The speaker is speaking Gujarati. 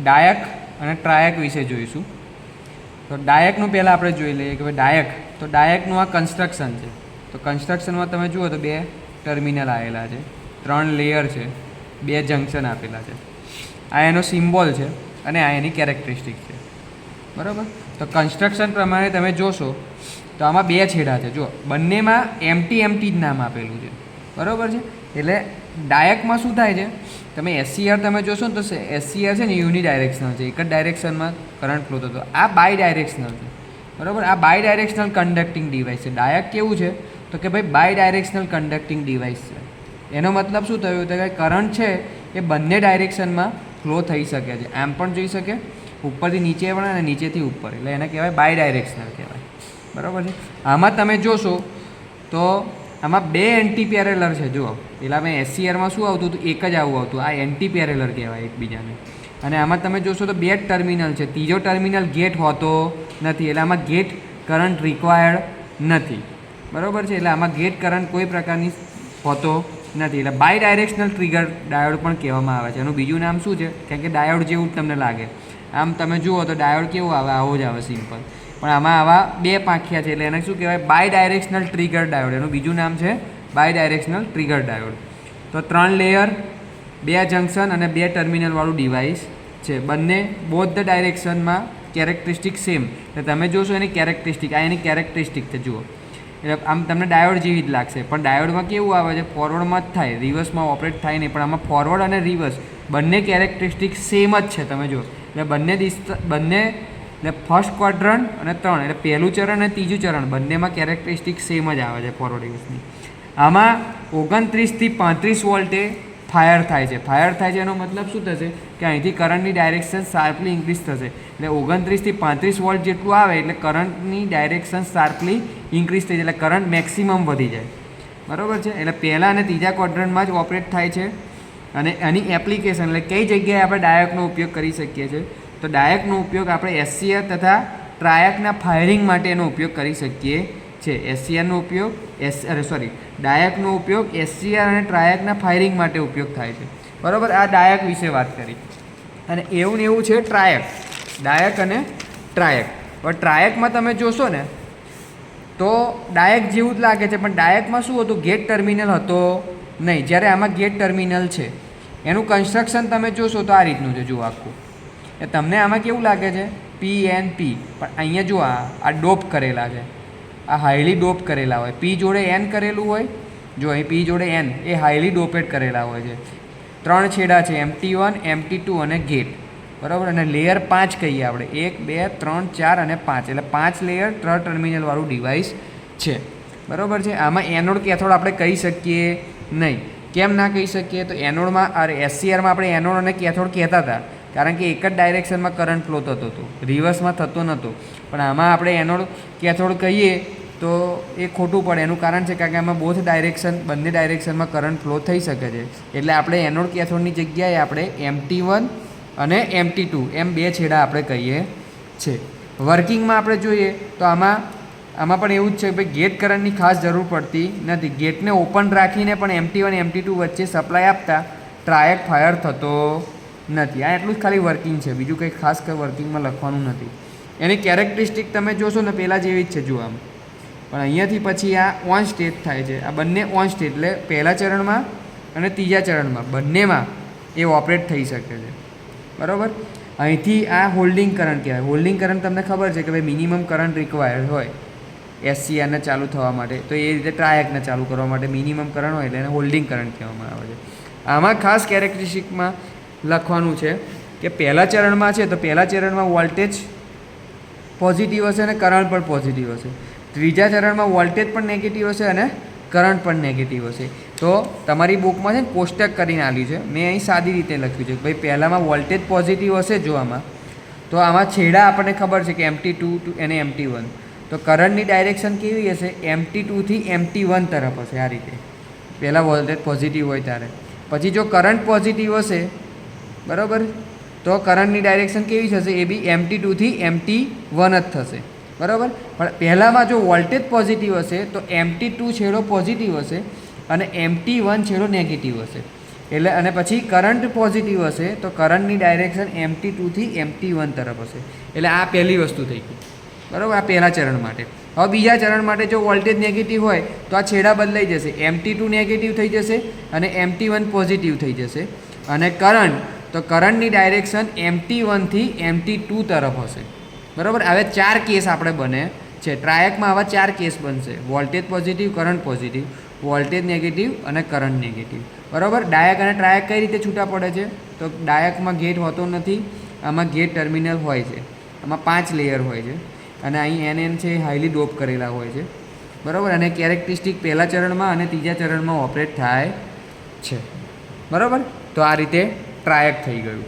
ડાયક અને ટ્રાયક વિશે જોઈશું. તો ડાયકનું પહેલાં આપણે જોઈ લઈએ કે ભાઈ ડાયક, તો ડાયકનું આ કન્સ્ટ્રક્શન છે. તો કન્સ્ટ્રક્શનમાં તમે જુઓ તો 2 ટર્મિનલ આવેલા છે, 3 લેયર છે, 2 જંક્શન આપેલા છે. આ એનો સિમ્બોલ છે અને આ એની કેરેક્ટરિસ્ટિક છે, બરાબર. તો કન્સ્ટ્રક્શન પ્રમાણે તમે જોશો તો આમાં 2 છેડા છે. જો બંનેમાં એમટી જ નામ આપેલું છે, બરાબર છે. એટલે ડાયકમાં શું થાય છે, તમે એસસીઆર તમે જોશો ને તો એસસીઆર છે ને યુની ડાયરેક્શનલ છે, એક જ ડાયરેક્શનમાં કરંટ ફ્લો થતો. આ બાય ડાયરેક્શનલ છે, બરાબર. આ બાય ડાયરેક્શનલ કન્ડક્ટિંગ ડિવાઇસ છે. ડાયક કેવું છે તો કે ભાઈ બાય ડાયરેક્શનલ કન્ડક્ટિંગ ડિવાઇસ છે. એનો મતલબ શું થયું તો કે કરંટ છે એ બંને ડાયરેક્શનમાં ફ્લો થઈ શકે છે. આમ પણ જઈ શકે, ઉપરથી નીચે પણ અને નીચેથી ઉપર, એટલે એને કહેવાય બાય ડાયરેક્શનલ કહેવાય, બરાબર છે. આમાં તમે જોશો તો આમાં 2 એન્ટી પેરેલર છે. જુઓ પેલા મેં એસસીઆરમાં શું આવતું હતું, એક જ આવું આવતું, આ એન્ટી પેરેલર કહેવાય એકબીજાને. અને આમાં તમે જોશો તો 2 ટર્મિનલ છે, ત્રીજો ટર્મિનલ ગેટ હોતો નથી, એટલે આમાં ગેટ કરંટ રિક્વાયર્ડ નથી, બરાબર છે. એટલે આમાં ગેટ કરંટ કોઈ પ્રકારની હોતો નથી, એટલે બાય ડાયરેક્શનલ ટ્રિગર ડાયોડ પણ કહેવામાં આવે છે. એનું બીજું નામ શું છે, કારણ કે ડાયોડ જેવું જ તમને લાગે. આમ તમે જુઓ તો ડાયોડ કેવું આવે, આવો જ આવે સિમ્પલ, પણ આમાં આવા 2 પાંખિયા છે, એટલે એને શું કહેવાય, બાય ડાયરેક્શનલ ટ્રિગર ડાયોડ. એનું બીજું નામ છે બાય ડાયરેક્શનલ ટ્રિગર ડાયોડ. તો 3 લેયર, 2 જંક્શન અને 2 ટર્મિનલવાળું ડિવાઇસ છે. બંને બોથ ધ ડાયરેક્શનમાં કેરેક્ટરિસ્ટિક સેમ. એટલે તમે જોશો એની કેરેક્ટરિસ્ટિક, આ એની કેરેક્ટરિસ્ટિક છે. જુઓ એટલે આમ તમને ડાયોડ જેવી જ લાગશે, પણ ડાયોડમાં કેવું આવે છે, ફોરવર્ડમાં જ થાય, રિવર્સમાં ઓપરેટ થાય નહીં. પણ આમાં ફોરવર્ડ અને રિવર્સ બંને કેરેક્ટરિસ્ટિક સેમ જ છે. તમે જુઓ એટલે બંને એટલે ફર્સ્ટ ક્વાડ્રન્ટ અને 3, એટલે પહેલું ચરણ અને ત્રીજું ચરણ બંનેમાં કેરેક્ટરિસ્ટિક સેમ જ આવે છે ફોરવર્ડ રિવર્સની. આમાં 29 થી 35 વોલ્ટે ફાયર થાય છે. ફાયર થાય છે એનો મતલબ શું થશે કે અહીંથી કરંટની ડાયરેક્શન શાર્પલી ઇન્ક્રીઝ થશે. એટલે 29 થી 35 વોલ્ટ જેટલું આવે એટલે કરંટની ડાયરેક્શન શાર્પલી ઇન્ક્રીઝ થઈ જાય, એટલે કરંટ મેક્સિમમ વધી જાય, બરાબર છે. એટલે પહેલાં અને ત્રીજા ક્વોડ્રન્ટમાં જ ઓપરેટ થાય છે. અને એની એપ્લિકેશન એટલે કઈ જગ્યાએ આપણે ડાયકનો ઉપયોગ કરી શકીએ છીએ, તો ડાયકનો ઉપયોગ આપણે એસસીઆર તથા ટ્રાયકના ફાયરિંગ માટે એનો ઉપયોગ કરી શકીએ છીએ. એસસીઆરનો ઉપયોગ ડાયકનો ઉપયોગ એસસીઆર અને ટ્રાયકના ફાયરિંગ માટે ઉપયોગ થાય છે, બરાબર. આ ડાયક વિશે વાત કરી. અને એવું ને એવું છે ટ્રાયક, ડાયક અને ટ્રાયક. હવે ટ્રાયકમાં તમે જોશો ને તો ડાયક જેવું જ લાગે છે, પણ ડાયકમાં શું હતું, ગેટ ટર્મિનલ હતો નહીં, જ્યારે આમાં ગેટ ટર્મિનલ છે. એનું કન્સ્ટ્રક્શન તમે જોશો તો આ રીતનું છે. જુઓ આખું એ તમને આમાં કેવું લાગે છે, PNP, પણ અહીંયા જુઓ આ ડોપ કરેલા છે, આ હાઈલી ડોપ કરેલા હોય. P જોડે N કરેલું હોય, જો અહીં P જોડે N એ હાઈલી ડોપેટ કરેલા હોય છે. 3 છેડા છે, MT1, MT2 અને ગેટ, બરાબર. અને લેયર 5 કહીએ આપણે, 1 2 3 4 અને 5, એટલે 5 લેયર 3 ટર્મિનલવાળું ડિવાઇસ છે, બરાબર છે. આમાં એનોડ કેથોડ આપણે કહી શકીએ નહીં. કેમ ના કહી શકીએ, તો એનોડમાં એસસીઆરમાં આપણે એનોડ અને કેથોડ કહેતા હતા, કારણ કે એક જ ડાયરેક્શનમાં કરંટ ફ્લો થતો હતો, રિવર્સમાં થતો નહોતો. પણ આમાં આપણે એનોડ કેથોડ કહીએ તો એ ખોટું પડે. એનું કારણ છે કારણ કે આમાં બોથ ડાયરેક્શન, બંને ડાયરેક્શનમાં કરંટ ફ્લો થઈ શકે છે. એટલે આપણે એનોડ કેથોડની જગ્યાએ આપણે MT1 અને MT2 એમ 2 છેડા આપણે કહીએ છીએ. વર્કિંગમાં આપણે જોઈએ તો આમાં પણ એવું જ છે કે ભાઈ ગેટ કરંટની ખાસ જરૂર પડતી નથી. ગેટને ઓપન રાખીને પણ MT1 MT2 વચ્ચે સપ્લાય આપતા ટ્રાયક ફાયર થતો નથી. આ એટલું જ ખાલી વર્કિંગ છે, બીજું કંઈ ખાસ કંઈ વર્કિંગમાં લખવાનું નથી. એની કેરેક્ટરિસ્ટિક તમે જોશો ને પહેલાં જેવી જ છે. જુઓ આમ, પણ અહીંયાથી પછી આ ઓન સ્ટેટ થાય છે. આ બંને ઓન સ્ટેટ, એટલે પહેલા ચરણમાં અને ત્રીજા ચરણમાં બંનેમાં એ ઓપરેટ થઈ શકે છે, બરાબર. અહીંથી આ હોલ્ડિંગ કરંટ કહેવાય. હોલ્ડિંગ કરંટ તમને ખબર છે કે ભાઈ મિનિમમ કરંટ રિક્વાયર્ડ હોય એસસીઆરને ચાલુ થવા માટે, તો એ રીતે ટ્રાયકને ચાલુ કરવા માટે મિનિમમ કરંટ હોય એટલે એને હોલ્ડિંગ કરંટ કહેવામાં આવે છે. આમાં ખાસ કેરેક્ટરિસ્ટિકમાં લખવાનું છે કે પહેલા ચરણમાં છે તો પહેલા ચરણમાં વોલ્ટેજ પોઝિટિવ હશે અને કરંટ પણ પોઝિટિવ હશે. ત્રીજા ચરણમાં વોલ્ટેજ પણ નેગેટિવ હશે અને કરંટ પણ નેગેટિવ હશે. તો તમારી બુકમાં છે ને કોષ્ટક કરીને આપ્યું છે, મેં અહીં સાદી રીતે લખ્યું છે કે ભાઈ પહેલામાં વોલ્ટેજ પોઝિટિવ હશે જો આમાં, તો આમાં છેડા આપણને ખબર છે કે MT2 અને MT1, તો કરંટની ડાયરેક્શન કેવી હશે, MT2 થી MT1 તરફ હશે. આ રીતે પહેલાં વોલ્ટેજ પોઝિટિવ હોય ત્યારે. પછી જો કરંટ પોઝિટિવ હશે, બરાબર, તો કરંટની ડાયરેક્શન કેવી થશે, એ બી MT2 થી MT1 જ થશે, બરાબર. પણ પહેલાંમાં જો વોલ્ટેજ પોઝિટિવ હશે તો MT2 છેડો પોઝિટિવ હશે અને MT1 છેડો નેગેટિવ હશે. એટલે અને પછી કરંટ પોઝિટિવ હશે તો કરંટની ડાયરેક્શન MT2 થી MT1 તરફ હશે. એટલે આ પહેલી વસ્તુ થઈ ગઈ, બરાબર. આ પહેલા ચરણ માટે. હવે બીજા ચરણ માટે જો વોલ્ટેજ નેગેટિવ હોય તો આ છેડા બદલાઈ જશે, MT2 નેગેટિવ થઈ જશે અને MT1 પોઝિટિવ થઈ જશે. અને કરંટ, તો કરંટની ડાયરેક્શન MT1 થી MT2 તરફ હશે, બરાબર. હવે 4 કેસ આપણે બને છે ટ્રાયકમાં. આવા 4 કેસ બનશે: voltage positive, current positive, voltage negative અને કરંટ નેગેટિવ, બરાબર. ડાયક અને ટ્રાયક કઈ રીતે છૂટા પડે છે? તો ડાયકમાં ગેટ હોતો નથી, આમાં ગેટ ટર્મિનલ હોય છે, આમાં 5 લેયર હોય છે અને અહીં NN છે હાઈલી ડોપ કરેલા હોય છે, બરાબર. અને કેરેક્ટરિસ્ટિક પહેલા ચરણમાં અને ત્રીજા ચરણમાં ઓપરેટ થાય છે, બરાબર. તો આ રીતે ટ્રાયક થઈ ગયું.